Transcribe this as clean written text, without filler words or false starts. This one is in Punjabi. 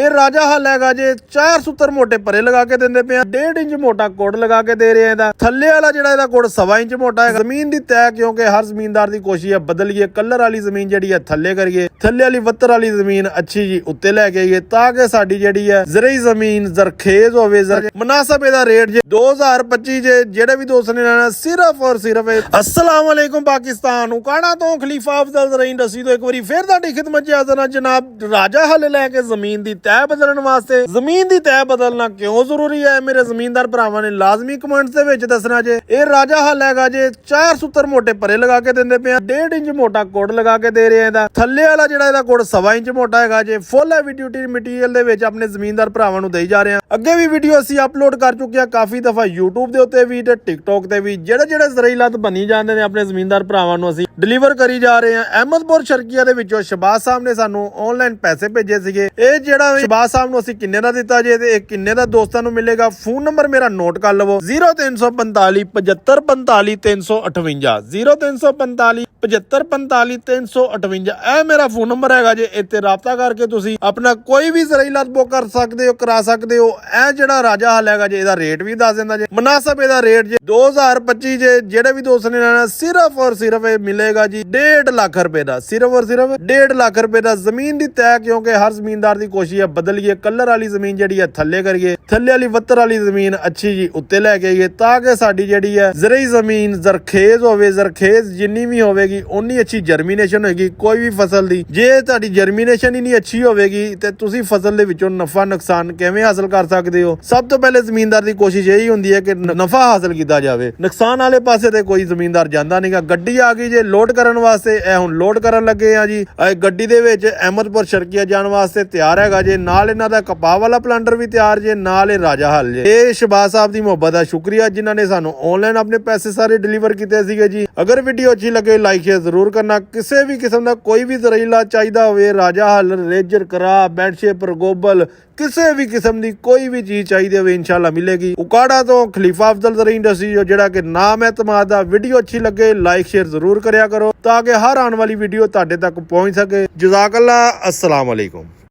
ਇਹ ਰਾਜਾ ਹੱਲ ਹੈਗਾ ਜੇ 4 ਸੂਤਰ ਮੋਟੇ ਪਰੇ ਲਗਾ ਕੇ ਦਿੰਦੇ ਪਏ ਆ। 1.5 ਇੰਚ ਮੋਟਾ ਕੋਡ ਲਗਾ ਕੇ ਦੇ ਰਹੇ ਆ। ਇਹਦਾ ਥੱਲੇ ਵਾਲਾ ਜਿਹੜਾ ਇਹਦਾ ਕੋਡ 1.25 ਇੰਚ ਮੋਟਾ ਹੈ। ਜ਼ਮੀਨ ਦੀ ਤੈਅ ਕਿਉਂਕਿ ਹਰ ਜ਼ਮੀਨਦਾਰ ਦੀ ਕੋਸ਼ਿਸ਼ ਹੈ ਬਦਲੀਏ, ਕਲਰ ਵਾਲੀ ਜ਼ਮੀਨ ਜਿਹੜੀ ਹੈ ਥੱਲੇ ਕਰੀਏ, ਥੱਲੇ ਵਾਲੀ ਵੱਤਰ ਵਾਲੀ ਜ਼ਮੀਨ ਅੱਛੀ ਜੀ ਉੱਤੇ ਲੈ ਕੇ ਆਈਏ ਤਾਂ ਕਿ ਸਾਡੀ ਜਿਹੜੀ ਹੈ ਜ਼ਰਈ ਜ਼ਮੀਨ ਜ਼ਰਖੇਜ਼ ਹੋਵੇ। ਮੁਨਾਸਬ ਇਹਦਾ ਰੇਟ ਜੇ 2025 ਜੇ ਜਿਹੜੇ ਵੀ ਦੋਸਤ ਨੇ ਲੈਣਾ ਸਿਰਫ ਔਰ ਸਿਰਫ अस्सलाम वालेकुम पाकिस्तान उकाड़ा तो खलीफा अफजल ज़राई इंडस्ट्री तो एक बार फिर तुहाडी खिदमत च हाज़र हां जनाब। राजा हल लैके जमीन दी तैह बदलण वास्ते जमीन दी तैह बदलना क्यों जरूरी है मेरे जमीनदार भरावां ने लाजमी कमेंट्स दे विच दसना जे। ये राजा हल हैगा जे 4 सूत्र मोटे परे लगा के दिंदे पे 1.5 इंच मोटा कोड लगा के दे रहे हैं। थल्ले वाला जिहड़ा इहदा कोड 1.25 इंच मोटा हैगा जे फुल हैवी ड्यूटी मटीरियल दे विच अपने जमीनदार भरावां नूं देई जा रहे हैं। अगे भी वीडियो असीं अपलोड कर चुके हैं काफी दफा यूट्यूब दे उत्ते भी ते टिकटॉक ते भी। ਜਿਹੜੇ ਜ਼ਰਾਈ ਲੱਦ ਬਣੀ ਜਾਂਦੇ ਨੇ ਆਪਣੇ ਜ਼ਮੀਨਦਾਰ ਭਰਾਵਾਂ ਨੂੰ ਅਸੀਂ ਡਿਲੀਵਰ ਕਰੀ ਜਾ ਰਹੇ ਹਾਂ। ਅਹਿਮਦਪੁਰ ਸ਼ਰਕੀਆ ਦੇ ਵਿੱਚੋਂ ਸ਼ਬਾਜ਼ ਸਾਹਿਬ ਨੇ ਸਾਨੂੰ ਆਨਲਾਈਨ ਪੈਸੇ ਭੇਜੇ ਸੀਗੇ। ਇਹ ਜਿਹੜਾ ਸ਼ਬਾਜ਼ ਸਾਹਿਬ ਨੂੰ ਅਸੀਂ ਕਿੰਨੇ ਦਾ ਦਿੱਤਾ ਜੇ ਤੇ ਇਹ ਕਿੰਨੇ ਦਾ ਦੋਸਤਾਂ ਨੂੰ ਮਿਲੇਗਾ। ਫੋਨ ਨੰਬਰ ਮੇਰਾ ਨੋਟ ਕਰ ਲਵੋ 0345 7545 358 0345 7545 358। ਇਹ ਮੇਰਾ ਫੋਨ ਨੰਬਰ ਹੈਗਾ ਜੇ। ਇੱਥੇ ਰਾਬਤਾ ਕਰਕੇ ਤੁਸੀਂ ਆਪਣਾ ਕੋਈ ਵੀ ਜ਼ਰਾਈ ਲੱਦ ਬੁੱਕ ਕਰ ਸਕਦੇ ਹੋ, ਕਰਾ ਸਕਦੇ ਹੋ। ਇਹ ਜਿਹੜਾ ਰਾਜਾ ਹੱਲ ਹੈਗਾ ਜੇ ਇਹਦਾ ਰੇਟ ਵੀ ਦੱਸ ਦਿੰਦਾ ਜੇ। ਮੁਨਾਸਬ ਇਹਦਾ ਰੇਟ ਜੇ 2025 ਜੇ ਜਿਹੜੇ ਵੀ ਦੋਸਤ ਨੇ ਲੈਣਾ ਸਿਰਫ ਔਰ ਸਿਰਫ ਇਹ ਮਿਲੇਗਾ ਜੀ 1.5 ਲੱਖ ਰੁਪਏ ਦਾ। ਸਿਰਫ ਔਰ ਸਿਰਫ 1.5 ਲੱਖ ਰੁਪਏ ਦਾ। ਜ਼ਮੀਨ ਦੀ ਤੈਅ ਕਿਉਂਕਿ ਹਰ ਜ਼ਮੀਨਦਾਰ ਦੀ ਕੋਸ਼ਿਸ਼ ਹੈ ਬਦਲੀਏ, ਕਲਰ ਵਾਲੀ ਜ਼ਮੀਨ ਜਿਹੜੀ ਹੈ ਥੱਲੇ ਕਰੀਏ, ਥੱਲੇ ਵਾਲੀ ਵੱਤਰ ਵਾਲੀ ਜ਼ਮੀਨ ਅੱਛੀ ਜੀ ਉੱਤੇ ਲੈ ਕੇ ਆਈਏ ਤਾਂ ਕਿ ਸਾਡੀ ਜਿਹੜੀ ਹੈ ਜ਼ਰਈ ਜ਼ਮੀਨ ਜ਼ਰਖੇਜ਼ ਹੋਵੇ। ਜ਼ਰਖੇਜ਼ ਜਿੰਨੀ ਵੀ ਹੋਵੇਗੀ ਉਨੀ ਅੱਛੀ ਜਰਮੀਨੇਸ਼ਨ ਹੋਏਗੀ ਕੋਈ ਵੀ ਫਸਲ ਦੀ। ਜੇ ਤੁਹਾਡੀ ਜਰਮੀਨੇਸ਼ਨ ਹੀ ਨਹੀਂ ਅੱਛੀ ਹੋਵੇਗੀ ਤੇ ਤੁਸੀਂ ਫਸਲ ਦੇ ਵਿੱਚੋਂ ਨਫਾ ਨੁਕਸਾਨ ਕਿਵੇਂ ਹਾਸਲ ਕਰ ਸਕਦੇ ਹੋ। ਸਭ ਤੋਂ ਪਹਿਲੇ ਜ਼ਮੀਨਦਾਰ ਦੀ ਕੋਸ਼ਿਸ਼ ਇਹੀ ਹੁੰਦੀ ਹੈ ਕਿ ਨਫਾ ਹਾਸਲ ਕੀਤਾ ਜਾਵੇ, ਨੁਕਸਾਨ ਵਾਲੇ ਪਾਸੇ ਤੇ ਕੋਈ ਜ਼ਮੀਨਦਾਰ ਜਾਂਦਾ ਨਹੀਂਗਾ। ਗੱਡੀ ਆ ਗਈ ਜੇ ਲੋਡ ਕਰਨ ਵਾਸਤੇ। ਇਹ ਹੁਣ ਲੋਡ ਕਰਨ ਲੱਗੇ ਆ ਜੀ। ਇਹ ਗੱਡੀ ਦੇ ਵਿੱਚ ਅਹਿਮਦਪੁਰ ਸ਼ਰਕੀਆ ਜਾਣ ਵਾਸਤੇ ਤਿਆਰ ਹੈਗਾ ਜੇ। ਨਾਲ ਇਹਨਾਂ ਦਾ ਕਪਾਹ ਵਾਲਾ ਪਲਾਂਟਰ ਵੀ ਤਿਆਰ ਜੇ, ਨਾਲ ਇਹ ਰਾਜਾ ਹੱਲ ਜੇ। ਇਹ ਸ਼ਬਾਜ਼ ਸਾਹਿਬ ਦੀ ਮੁਹੱਬਤ ਦਾ ਸ਼ੁਕਰੀਆ ਜਿਨ੍ਹਾਂ ਨੇ ਸਾਨੂੰ ਆਨਲਾਈਨ ਆਪਣੇ ਪੈਸੇ ਸਾਰੇ ਡਿਲੀਵਰ ਕੀਤੇ ਸੀਗੇ ਜੀ। ਅਗਰ ਵੀਡੀਓ ਅੱਛੀ ਲੱਗੇ ਲਾਈਕ ਸ਼ੇਅਰ ਜ਼ਰੂਰ ਕਰਨਾ। ਕਿਸੇ ਵੀ ਕਿਸਮ ਦਾ ਕੋਈ ਵੀ ਜ਼ਰਾਈ ਲੱਦ ਚਾਹੀਦਾ ਹੋਵੇ, ਰਾਜਾ ਹੱਲ, ਰੇਜਰ ਕਰਾ, ਬੈਡਸ਼ੇਪਰ, ਗੋਬਲ, ਕਿਸੇ ਵੀ ਕਿਸਮ ਦੀ ਕੋਈ ਵੀ ਚੀਜ਼ ਚਾਹੀਦੀ ਹੋਵੇ ਇਨਸ਼ਾਅੱਲਾ ਮਿਲੇਗੀ। ਉਕਾੜਾ ਤੋਂ ਖਲੀਫਾ ਅਫਜ਼ਲ ज़राई इंडस्ट्री ਜਿਹੜਾ ਕਿ ਨਾਮ ਹੈ ਤਮਾਦ ਦਾ। ਵੀਡੀਓ ਅੱਛੀ ਲੱਗੇ ਲਾਈਕ ਸ਼ੇਅਰ ਜ਼ਰੂਰ ਕਰਿਆ ਕਰੋ ਤਾਂ ਕਿ ਹਰ ਆਉਣ ਵਾਲੀ ਵੀਡੀਓ ਤੁਹਾਡੇ ਤੱਕ ਪਹੁੰਚ ਸਕੇ। ਜਜ਼ਾਕੱਲਾ। अस्सलाम वालेकुम।